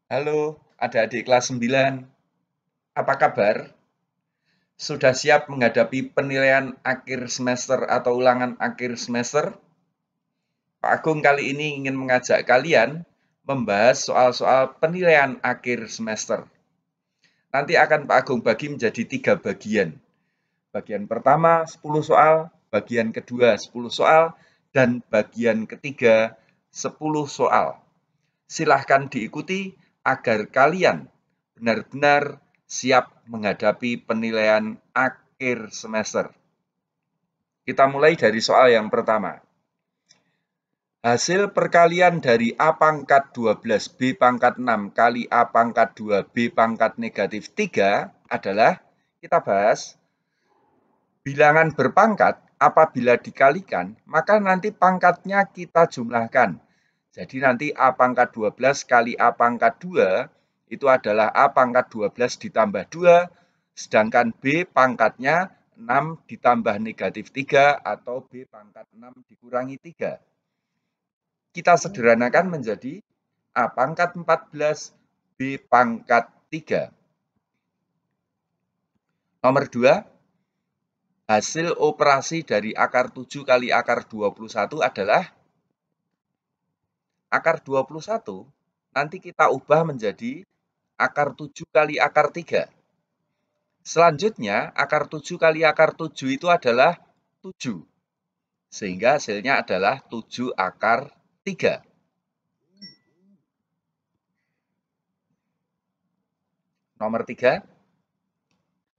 Halo, adik-adik kelas 9. Apa kabar? Sudah siap menghadapi penilaian akhir semester atau ulangan akhir semester? Pak Agung kali ini ingin mengajak kalian membahas soal-soal penilaian akhir semester. Nanti akan Pak Agung bagi menjadi 3 bagian. Bagian pertama 10 soal, bagian kedua 10 soal, dan bagian ketiga 10 soal. Silahkan diikuti agar kalian benar-benar siap menghadapi penilaian akhir semester. Kita mulai dari soal yang pertama. Hasil perkalian dari A pangkat 12 B pangkat 6 kali A pangkat 2 B pangkat negatif 3 adalah, kita bahas, bilangan berpangkat apabila dikalikan, maka nanti pangkatnya kita jumlahkan. Jadi nanti A pangkat 12 kali A pangkat 2 itu adalah A pangkat 12 ditambah 2, sedangkan B pangkatnya 6 ditambah negatif 3 atau B pangkat 6 dikurangi 3. Kita sederhanakan menjadi A pangkat 14, B pangkat 3. Nomor 2, hasil operasi dari akar 7 kali akar 21 adalah akar 21 nanti kita ubah menjadi akar 7 kali akar 3. Selanjutnya, akar 7 kali akar 7 itu adalah 7. Sehingga hasilnya adalah 7 akar 3. Nomor 3,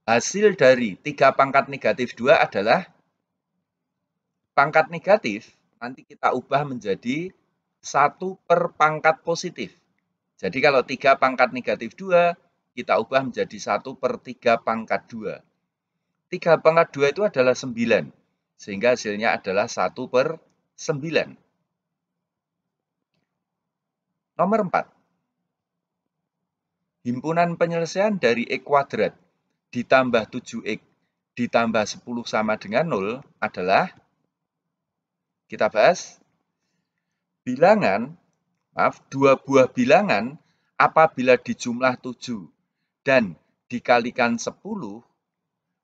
hasil dari 3 pangkat negatif 2 adalah pangkat negatif, nanti kita ubah menjadi 1 per pangkat positif. Jadi kalau 3 pangkat negatif 2, kita ubah menjadi 1 per 3 pangkat 2. 3 pangkat 2 itu adalah 9, sehingga hasilnya adalah 1 per 9. Nomor 4, himpunan penyelesaian dari X kuadrat ditambah 7X ditambah 10 sama dengan 0 adalah, kita bahas, dua buah bilangan apabila dijumlah 7 dan dikalikan 10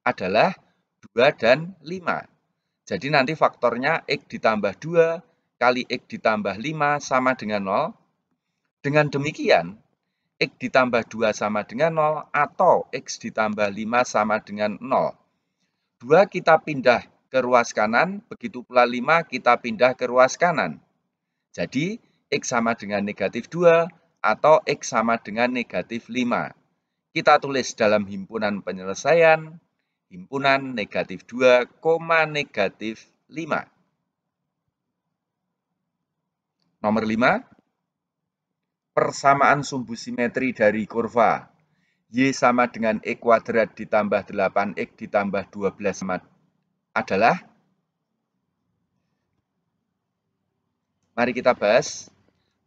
adalah 2 dan 5. Jadi nanti faktornya X ditambah 2 kali X ditambah 5 sama dengan 0. Dengan demikian, X ditambah 2 sama dengan 0 atau X ditambah 5 sama dengan 0. 2 kita pindah ke ruas kanan, begitu pula 5 kita pindah ke ruas kanan. Jadi, X sama dengan negatif 2 atau X sama dengan negatif 5. Kita tulis dalam himpunan penyelesaian, himpunan negatif 2, negatif 5. Nomor 5, persamaan sumbu simetri dari kurva Y sama dengan X kuadrat ditambah 8X ditambah 12 adalah, mari kita bahas.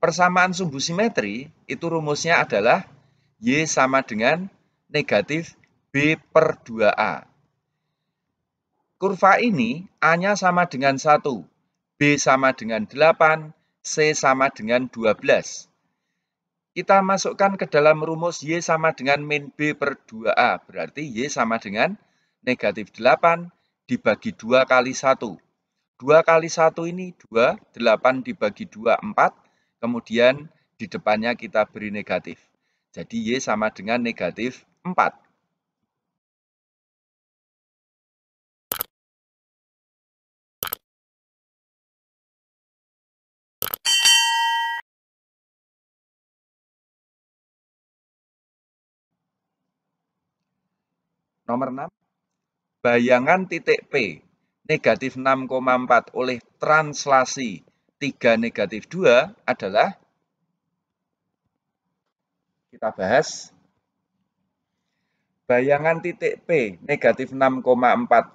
Persamaan sumbu simetri itu rumusnya adalah Y sama dengan negatif B per 2A. Kurva ini A-nya sama dengan 1, B sama dengan 8, C sama dengan 12. Kita masukkan ke dalam rumus Y sama dengan min B per 2A. Berarti Y sama dengan negatif 8 dibagi 2 kali 1. 2 kali 1 ini 2, 8 dibagi 2, 4. Kemudian di depannya kita beri negatif. Jadi Y sama dengan negatif 4. Nomor 6, bayangan titik P negatif 6,4 oleh translasi 3 negatif 2 adalah, kita bahas, bayangan titik P negatif 6,4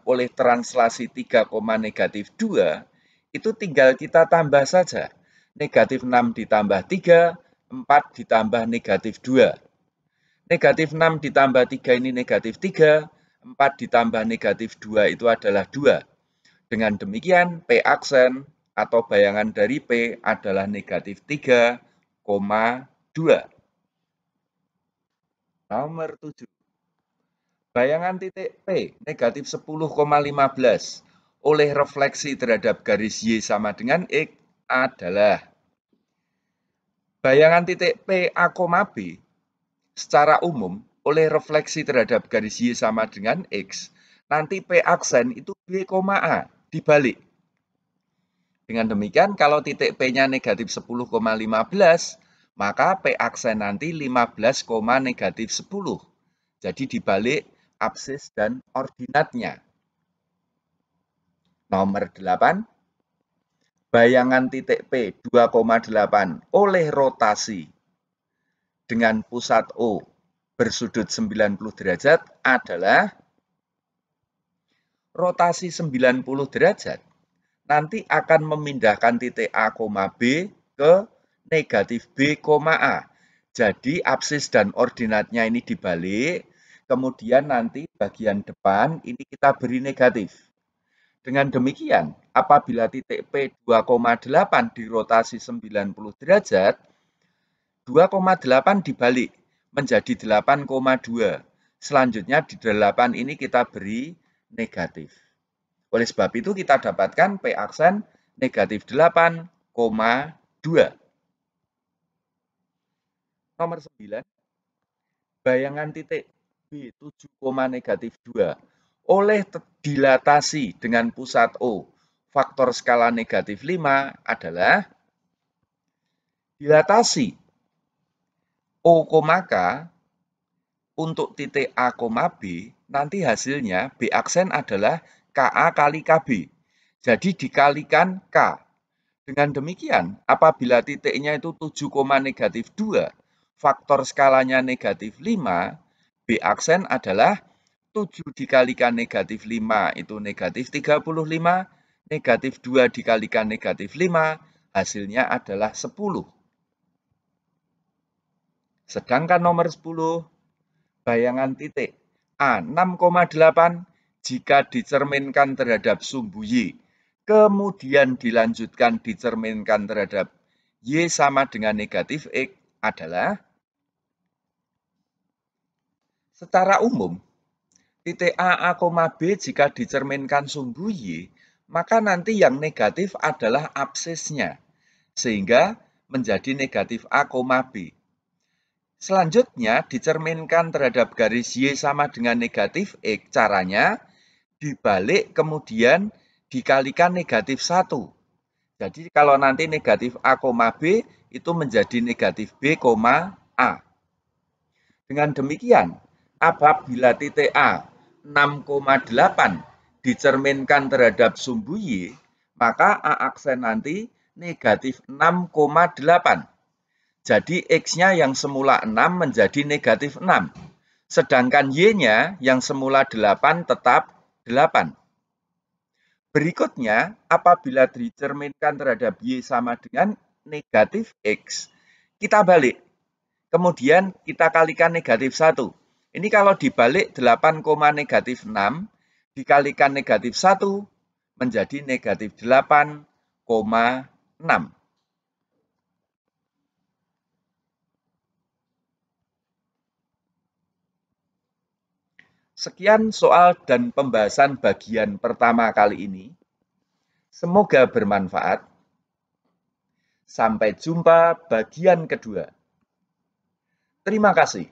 oleh translasi 3, negatif 2 itu tinggal kita tambah saja. Negatif 6 ditambah 3, 4 ditambah negatif 2. Negatif 6 ditambah 3 ini negatif 3, 4 ditambah negatif 2 itu adalah 2. Dengan demikian, P aksen atau bayangan dari P adalah negatif 3,2. Nomor 7. Bayangan titik P negatif 10,15 oleh refleksi terhadap garis Y sama dengan X adalah bayangan titik P A, B secara umum oleh refleksi terhadap garis Y sama dengan X. Nanti P aksen itu B, A dibalik. Dengan demikian kalau titik P-nya negatif 10,15 maka P aksen nanti 15, negatif 10. Jadi dibalik absis dan ordinatnya. Nomor 8. Bayangan titik P 2,8 oleh rotasi dengan pusat O bersudut 90 derajat adalah rotasi 90 derajat nanti akan memindahkan titik A, B ke negatif B, A. Jadi absis dan ordinatnya ini dibalik. Kemudian nanti bagian depan ini kita beri negatif. Dengan demikian, apabila titik P 2,8 dirotasi 90 derajat, 2,8 dibalik menjadi 8,2. Selanjutnya di 8 ini kita beri negatif. Oleh sebab itu kita dapatkan P aksen negatif 8,2. Nomor 9. Bayangan titik B 7, negatif 2 oleh dilatasi dengan pusat O faktor skala negatif 5 adalah dilatasi O, K untuk titik A, B nanti hasilnya B aksen adalah KA kali KB. Jadi dikalikan K. Dengan demikian apabila titiknya itu 7, negatif 2 faktor skalanya negatif 5 B aksen adalah 7 dikalikan negatif 5 itu negatif 35, negatif 2 dikalikan negatif 5, hasilnya adalah 10. Sedangkan nomor 10, bayangan titik A 6,8 jika dicerminkan terhadap sumbu Y, kemudian dilanjutkan dicerminkan terhadap Y sama dengan negatif X adalah secara umum titik A, B jika dicerminkan sumbu Y, maka nanti yang negatif adalah absisnya, sehingga menjadi negatif A, B. Selanjutnya dicerminkan terhadap garis Y sama dengan negatif X, caranya dibalik kemudian dikalikan negatif 1. Jadi kalau nanti negatif A, B itu menjadi negatif B, A. Dengan demikian, apabila titik A 6,8 dicerminkan terhadap sumbu Y, maka A aksen nanti negatif 6,8. Jadi X-nya yang semula 6 menjadi negatif 6. Sedangkan Y-nya yang semula 8 tetap 8. Berikutnya, apabila dicerminkan terhadap Y sama dengan negatif X, kita balik. Kemudian kita kalikan negatif 1. Ini kalau dibalik 8, negatif 6 dikalikan negatif 1 menjadi negatif 8,6. Sekian soal dan pembahasan bagian pertama kali ini. Semoga bermanfaat. Sampai jumpa bagian kedua. Terima kasih.